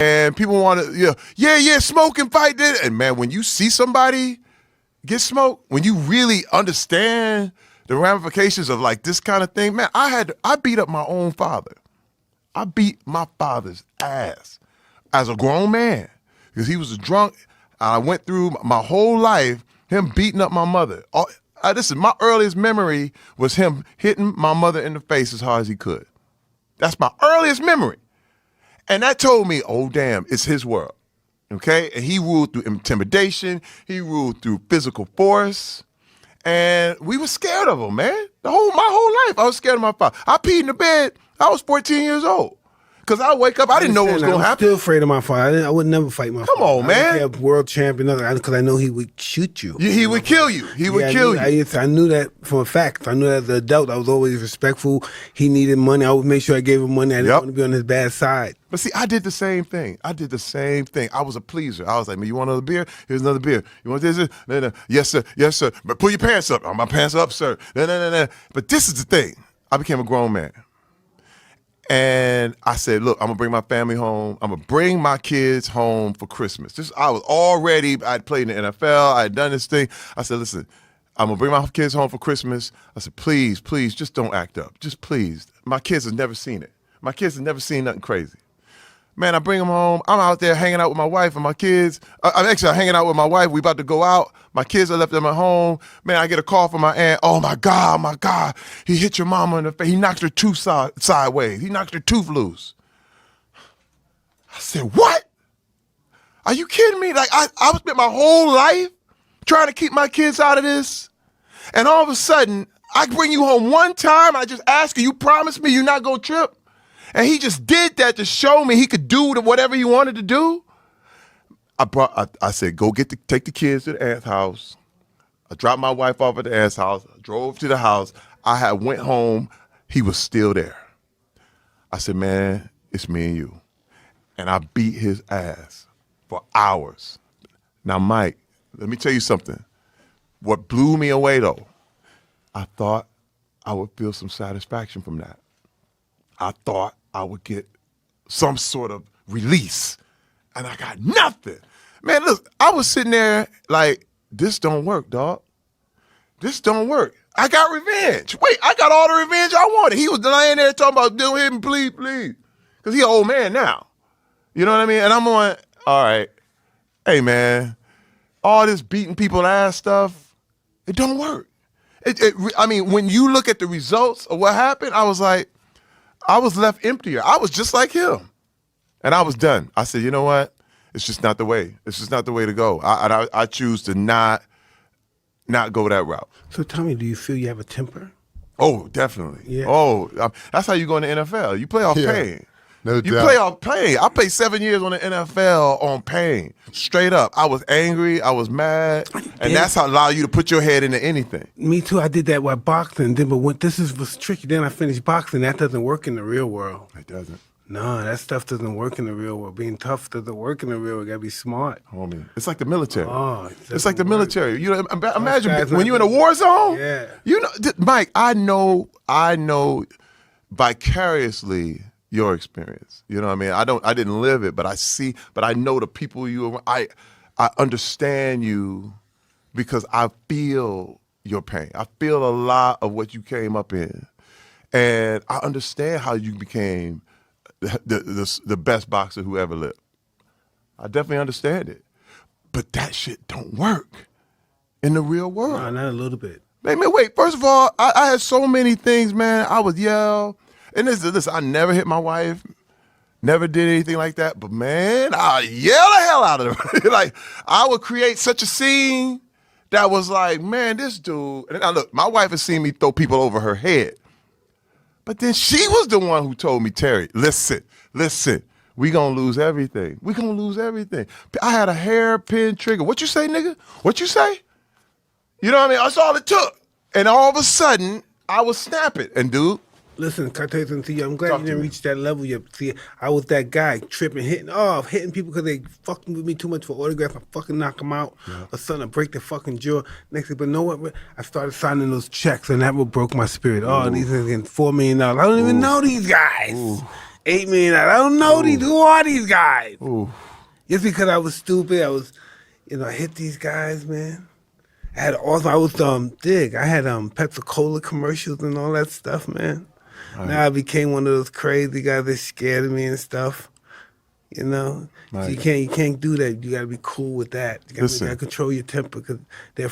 And people want to, smoke and fight. And man, when you see somebody get smoked, when you really understand the ramifications of like this kind of thing, man, I beat up my own father. I beat my father's ass as a grown man because he was a drunk. I went through my whole life him beating up my mother. Listen, my earliest memory was him hitting my mother in the face as hard as he could. That's my earliest memory. And that told me, oh, damn, it's his world, okay? And he ruled through intimidation. He ruled through physical force. And we were scared of him, man. My whole life, I was scared of my father. I peed in the bed. I was 14 years old. Because I wake up, I didn't know what was going to happen. I'm still afraid of my father. I would never fight my father. Come on, man. I would be a world champion because I know he would shoot you. He would kill you. He would kill you. I knew that for a fact. I knew that as an adult. I was always respectful. He needed money. I would make sure I gave him money. I didn't want to be on his bad side. But see, I did the same thing. I was a pleaser. I was like, man, you want another beer? Here's another beer. You want this? No. Yes, sir. Yes, sir. But pull your pants up. My pants up, sir. No. But this is the thing. I became a grown man. And I said, look, I'm going to bring my family home. I'm going to bring my kids home for Christmas. I'd played in the NFL. I had done this thing. I said, listen, I'm going to bring my kids home for Christmas. I said, please, just don't act up. Just please. My kids have never seen it. My kids have never seen nothing crazy. Man, I bring them home. I'm out there hanging out with my wife and my kids. I'm hanging out with my wife. We about to go out. My kids are left at my home. Man, I get a call from my aunt. Oh, my God. He hit your mama in the face. He knocked her tooth sideways. He knocked her tooth loose. I said, what? Are you kidding me? Like, I spent my whole life trying to keep my kids out of this. And all of a sudden, I bring you home one time. I just ask you promise me you're not going to trip? And he just did that to show me he could do whatever he wanted to do. I said, take the kids to the aunt's house. I dropped my wife off at the aunt's house. I drove to the house. I went home. He was still there. I said, man, it's me and you. And I beat his ass for hours. Now, Mike, let me tell you something. What blew me away, though, I thought I would feel some satisfaction from that. I thought I would get some sort of release, and I got nothing. Man, look, I was sitting there like, this don't work, dog. This don't work. I got revenge. Wait, I got all the revenge I wanted. He was laying there talking about, do him, please. Because he an old man now. You know what I mean? And I'm going, all right, hey, man, all this beating people ass stuff, it don't work. I mean, when you look at the results of what happened, I was like, I was left emptier. I was just like him. And I was done. I said, you know what? It's just not the way. It's just not the way to go. I choose to not go that route. So tell me, do you feel you have a temper? Oh, definitely. Yeah. Oh, that's how you go in the NFL. You play off pain. No You doubt. play off pain. I played 7 years on the NFL on pain. Straight up. I was angry. I was mad. And that's how allow you to put your head into anything. Me too. I did that with boxing. But was tricky. Then I finished boxing. That doesn't work in the real world. It doesn't. No, that stuff doesn't work in the real world. Being tough doesn't work in the real world. You gotta be smart. Homie, it's like the military. Oh, it's like the military. You know, imagine guys when not you're in a war zone. Yeah. You know, Mike, I know vicariously your experience. You know what I mean? I didn't live it, but I know the people I understand you because I feel your pain. I feel a lot of what you came up in. And I understand how you became the best boxer who ever lived. I definitely understand it. But that shit don't work in the real world. No, not a little bit. Man, wait, first of all, I had so many things, man. I would yell. And listen, I never hit my wife, never did anything like that. But man, I yell the hell out of her. Like, I would create such a scene that was like, man, this dude. And now look, my wife has seen me throw people over her head. But then she was the one who told me, Terry, listen, we gonna lose everything. We gonna lose everything. I had a hairpin trigger. What you say, nigga? What you say? You know what I mean? That's all it took. And all of a sudden, I was snapping. And dude, listen, can I tell you something to you? I'm glad Talk you to didn't me. reach that level yet. See, I was that guy tripping, hitting people because they fucking with me too much for autograph. I fucking knock them out or something. I break their fucking jaw. Next thing, but know what? I started signing those checks, and that what broke my spirit. Oh, these are getting $4 million. I don't even know these guys. $8 million. I don't know these. Who are these guys? Ooh. Just because I was stupid, I hit these guys, man. I had I had Pepsi-Cola commercials and all that stuff, man. Right. Now I became one of those crazy guys that scared of me and stuff. So Right. you can't do that. You gotta be cool with that. You gotta control your temper because they're